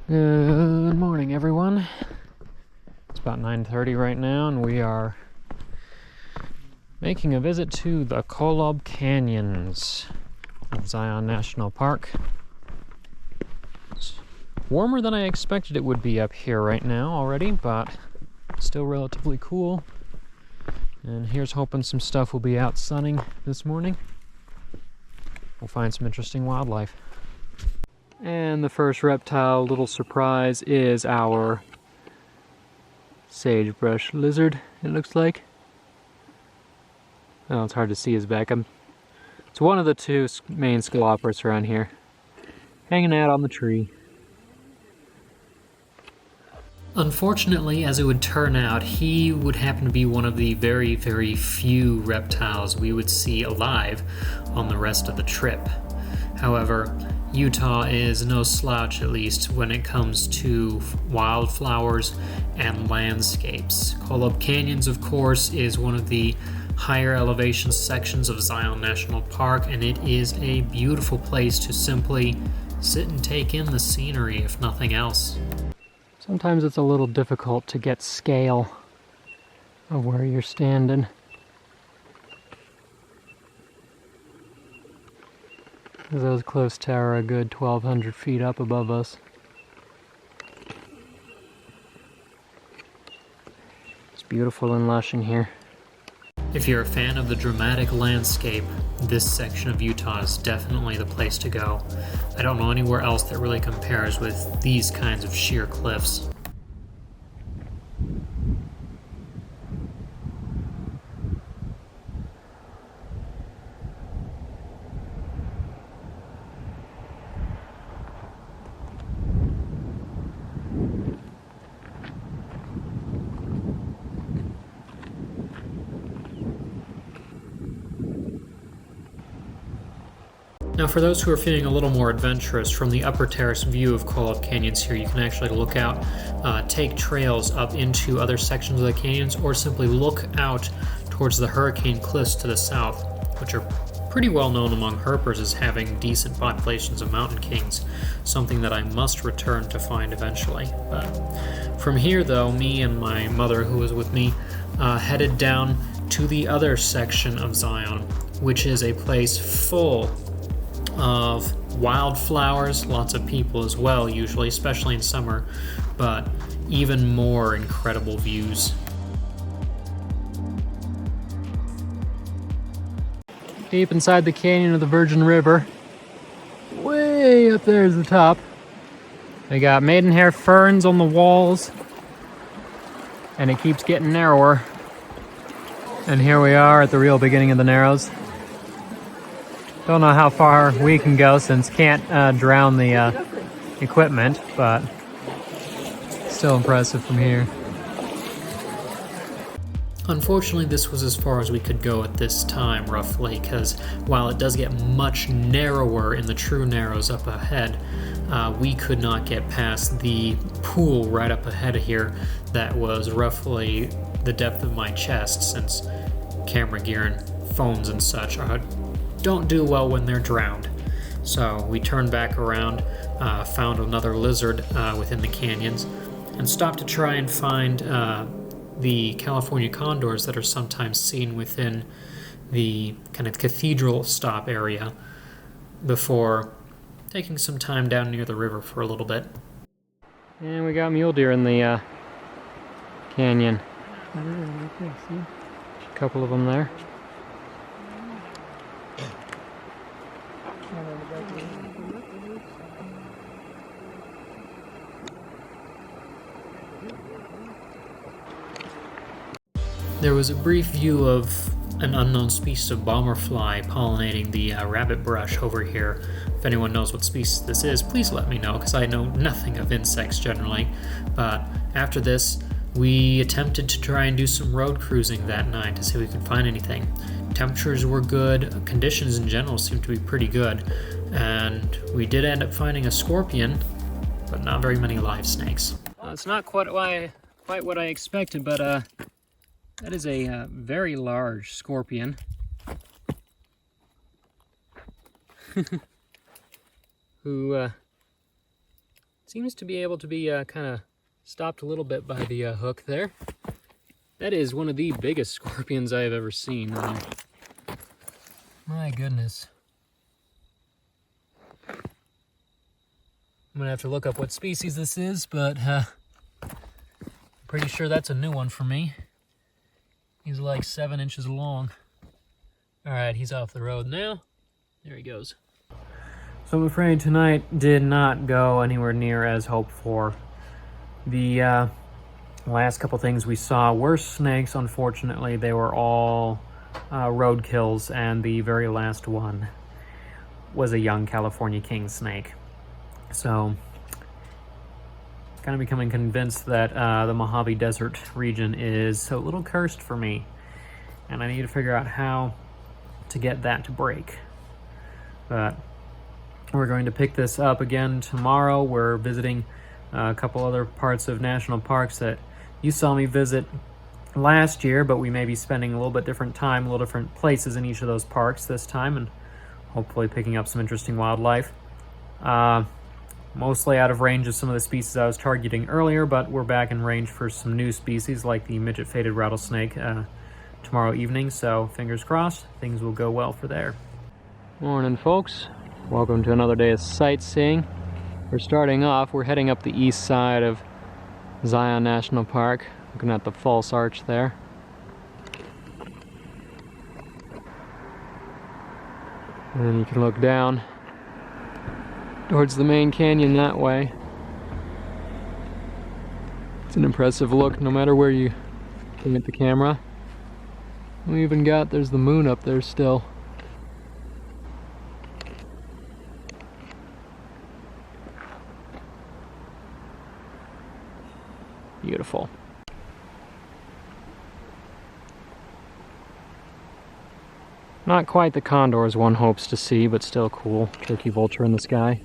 Good morning, everyone. It's about 9:30 right now, and we are making a visit to the Kolob Canyons of Zion National Park. It's warmer than I expected it would be up here right now already, but still relatively cool. And here's hoping some stuff will be out sunning this morning. We'll find some interesting wildlife. And the first reptile, little surprise, is our sagebrush lizard, it looks like. Oh, it's hard to see his back. It's one of the two main scalopers around here, hanging out on the tree. Unfortunately, as it would turn out, he would happen to be one of the very, very few reptiles we would see alive on the rest of the trip. However, Utah is no slouch, at least when it comes to wildflowers and landscapes. Kolob Canyons, of course, is one of the higher elevation sections of Zion National Park, and it is a beautiful place to simply sit and take in the scenery, if nothing else. Sometimes it's a little difficult to get scale of where you're standing. Those cliffs tower a good 1,200 feet up above us. It's beautiful and lush in here. If you're a fan of the dramatic landscape, this section of Utah is definitely the place to go. I don't know anywhere else that really compares with these kinds of sheer cliffs. Now, for those who are feeling a little more adventurous, from the upper terrace view of Kolob Canyons here, you can actually look out, take trails up into other sections of the canyons, or simply look out towards the Hurricane Cliffs to the south, which are pretty well known among herpers as having decent populations of mountain kings, something that I must return to find eventually. But from here, though, me and my mother, who was with me, headed down to the other section of Zion, which is a place full of wildflowers, lots of people as well, usually, especially in summer, but even more incredible views. Deep inside the canyon of the Virgin River, way up there is the top. They got maidenhair ferns on the walls, and it keeps getting narrower. And here we are at the real beginning of the Narrows. Don't know how far we can go since can't drown the equipment, but still impressive from here. Unfortunately, this was as far as we could go at this time, roughly, because while it does get much narrower in the true Narrows up ahead, we could not get past the pool right up ahead of here that was roughly the depth of my chest, since camera gear and phones and such don't do well when they're drowned. So we turned back around, found another lizard within the canyons, and stopped to try and find the California condors that are sometimes seen within the kind of cathedral stop area before taking some time down near the river for a little bit. And we got mule deer in the canyon. A couple of them there. There was a brief view of an unknown species of bomberfly pollinating the rabbit brush over here. If anyone knows what species this is, please let me know, because I know nothing of insects generally. But after this, we attempted to try and do some road cruising that night to see if we could find anything. Temperatures were good, conditions in general seemed to be pretty good, and we did end up finding a scorpion, but not very many live snakes. It's not quite what I expected, but that is a very large scorpion. Who Seems to be able to be kind of stopped a little bit by the hook there. That is one of the biggest scorpions I have ever seen. My goodness. I'm gonna have to look up what species this is, but I'm pretty sure that's a new one for me. He's like 7 inches long. All right, he's off the road now. There he goes. So I'm afraid tonight did not go anywhere near as hoped for. The last couple things we saw were snakes. Unfortunately, they were all roadkills, and the very last one was a young California king snake. So, kind of becoming convinced that the Mojave Desert region is a little cursed for me, and I need to figure out how to get that to break. But we're going to pick this up again tomorrow. We're visiting a couple other parts of national parks that you saw me visit last year, but we may be spending a little bit different time, a little different places in each of those parks this time, and hopefully picking up some interesting wildlife. Mostly out of range of some of the species I was targeting earlier, but we're back in range for some new species like the midget-faded rattlesnake tomorrow evening, so fingers crossed, things will go well for there. Morning, folks. Welcome to another day of sightseeing. We're starting off, we're heading up the east side of Zion National Park, looking at the false arch there. And you can look down towards the main canyon that way. It's an impressive look no matter where you aim at the camera. We even got, there's the moon up there still. Beautiful. Not quite the condors one hopes to see, but still cool. Turkey vulture in the sky.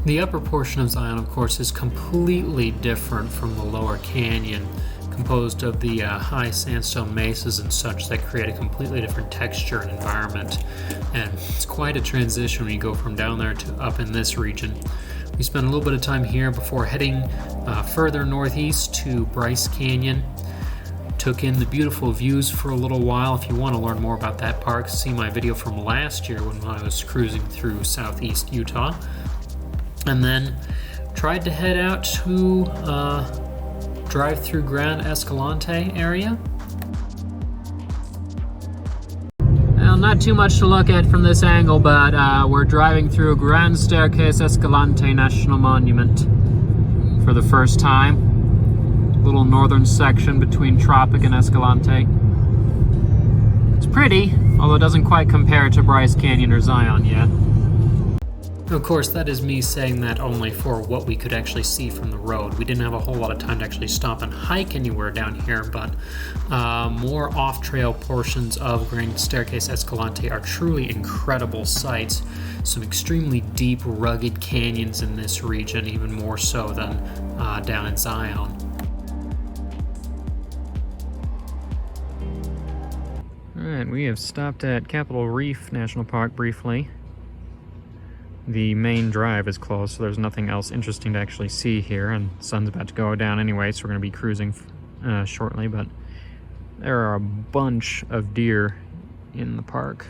The upper portion of Zion, of course, is completely different from the lower canyon, composed of the high sandstone mesas and such that create a completely different texture and environment. And it's quite a transition when you go from down there to up in this region. We spent a little bit of time here before heading further northeast to Bryce Canyon. Took in the beautiful views for a little while. If you want to learn more about that park, see my video from last year when I was cruising through southeast Utah. And then tried to head out to drive through Grand Escalante area. Well, not too much to look at from this angle, but we're driving through Grand Staircase Escalante National Monument for the first time. Little northern section between Tropic and Escalante. It's pretty, although it doesn't quite compare to Bryce Canyon or Zion yet. Of course, that is me saying that only for what we could actually see from the road. We didn't have a whole lot of time to actually stop and hike anywhere down here, but more off-trail portions of Grand Staircase Escalante are truly incredible sights. Some extremely deep, rugged canyons in this region, even more so than down in Zion. Alright, we have stopped at Capitol Reef National Park briefly. The main drive is closed, so there's nothing else interesting to actually see here, and the sun's about to go down anyway, so we're going to be cruising shortly, but there are a bunch of deer in the park.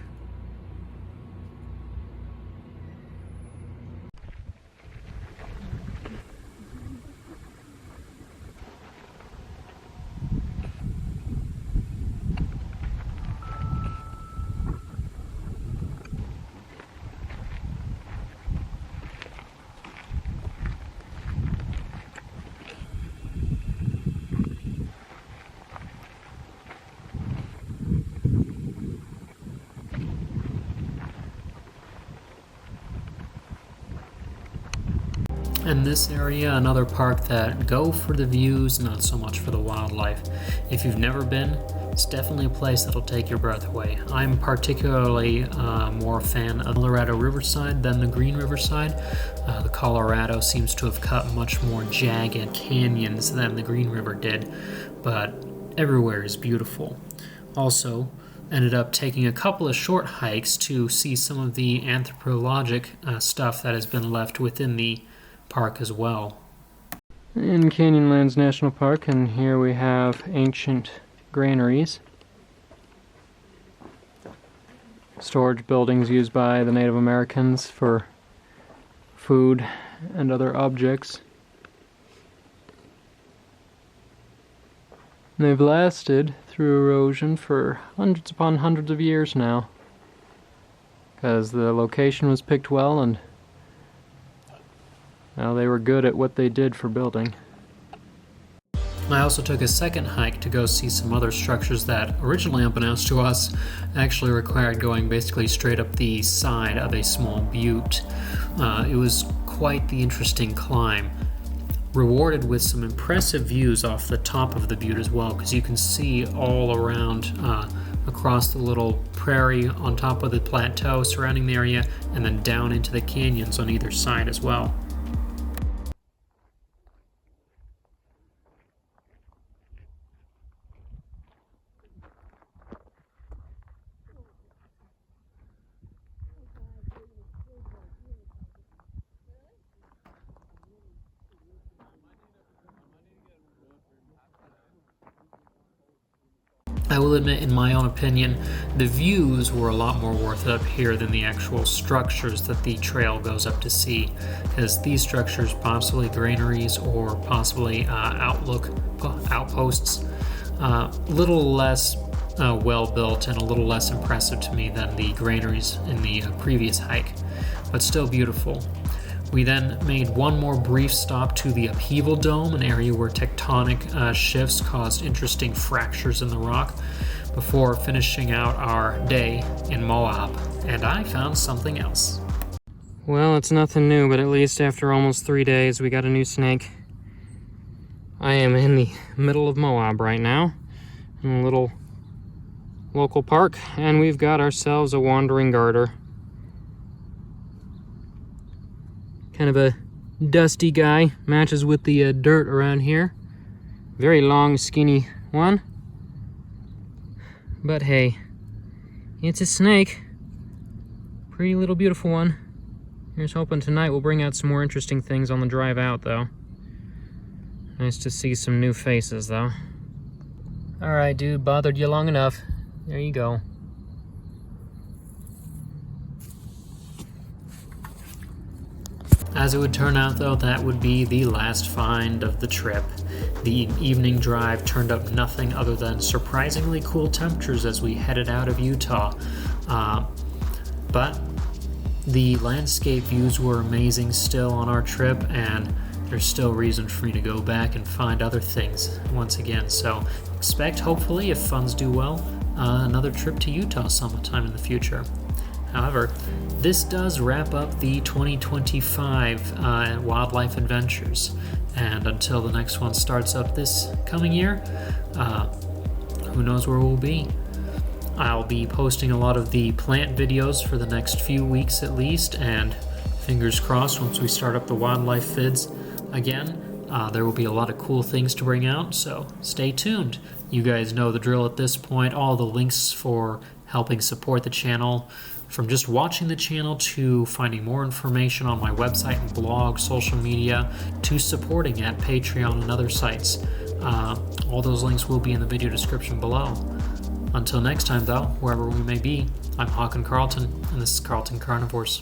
And this area, another park that go for the views, not so much for the wildlife. If you've never been, it's definitely a place that'll take your breath away. I'm particularly more a fan of Colorado Riverside than the Green Riverside. The Colorado seems to have cut much more jagged canyons than the Green River did, but everywhere is beautiful. Also, ended up taking a couple of short hikes to see some of the anthropologic stuff that has been left within the park as well. In Canyonlands National Park, and here we have ancient granaries. Storage buildings used by the Native Americans for food and other objects. And they've lasted through erosion for hundreds upon hundreds of years now, because the location was picked well and well, they were good at what they did for building. I also took a second hike to go see some other structures that, originally unbeknownst to us, actually required going basically straight up the side of a small butte. It was quite the interesting climb, rewarded with some impressive views off the top of the butte as well, because you can see all around across the little prairie on top of the plateau surrounding the area, and then down into the canyons on either side as well. I will admit, in my own opinion, the views were a lot more worth it up here than the actual structures that the trail goes up to see, because these structures, possibly granaries or possibly outposts, a little less well built and a little less impressive to me than the granaries in the previous hike, but still beautiful. We then made one more brief stop to the Upheaval Dome, an area where tectonic shifts caused interesting fractures in the rock, before finishing out our day in Moab, and I found something else. Well, it's nothing new, but at least after almost 3 days we got a new snake. I am in the middle of Moab right now, in a little local park, and we've got ourselves a wandering garter. Kind of a dusty guy, matches with the dirt around here. Very long, skinny one. But hey, it's a snake. Pretty little beautiful one. Here's hoping tonight we'll bring out some more interesting things on the drive out, though. Nice to see some new faces, though. Alright, dude, bothered you long enough. There you go. As it would turn out, though, that would be the last find of the trip. The evening drive turned up nothing other than surprisingly cool temperatures as we headed out of Utah. But the landscape views were amazing still on our trip, and there's still reason for me to go back and find other things once again. So expect, hopefully, if funds do well, another trip to Utah sometime in the future. However, this does wrap up the 2025 wildlife adventures, and until the next one starts up this coming year, who knows where we'll be. I'll be posting a lot of the plant videos for the next few weeks at least, and fingers crossed once we start up the wildlife vids again, there will be a lot of cool things to bring out, so stay tuned. You guys know the drill at this point. All the links for helping support the channel, from just watching the channel to finding more information on my website and blog, social media, to supporting at Patreon and other sites. All those links will be in the video description below. Until next time, though, wherever we may be, I'm Hawk and Carlton, and this is Carlton Carnivores.